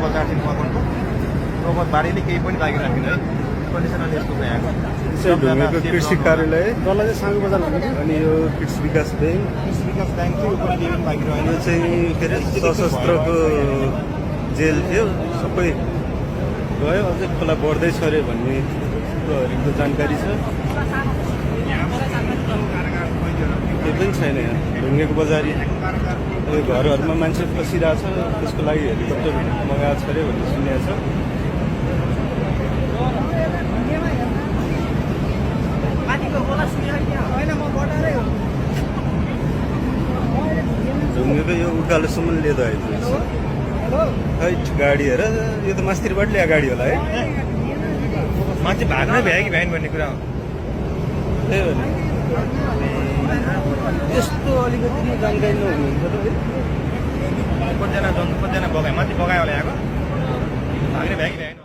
बजार चाहिँ मकनको रोबोट बारीले केही पनि लागिराखेन है कन्डिसनल यस्तो छ यहाँको ढुङ्गेको कृषि कार्यालय तल चाहिँ साङ्गो बजार भन्नु अनि यो कृषि विकास ब्याङ्क चाहिँ यो पनि केही पनि लागिरहेन यो चाहिँ के अरे सशस्त्रको जेल थियो सबै गयो अझै खोला बढ्दैछ अरे भन्ने कुरोहरूको जानकारी छ त्यो पनि छैन यहाँ ढुङ्गेको बजारी यो घरहरूमा मान्छे फसिरहेछ त्यसको लागि हेलिकप्टर मगाएको छ अरे भन्ने सुनेको छ ढुङ्गेको यो उकालोसम्म लिएर आइपुगेछ खै गाडी हेर यो त मास्तिरबाट ल्याएको गाडी होला है मान्छे भाग्नै भ्यायो कि भ्याएन भन्ने कुरा हो त्यही हो नि यस्तो अलिकति जानकारी नहुनुहुन्छ त है कतिजना बगायो मान्छे बगायो होला यहाँको भाग्ने भ्यायो कि भ्याएन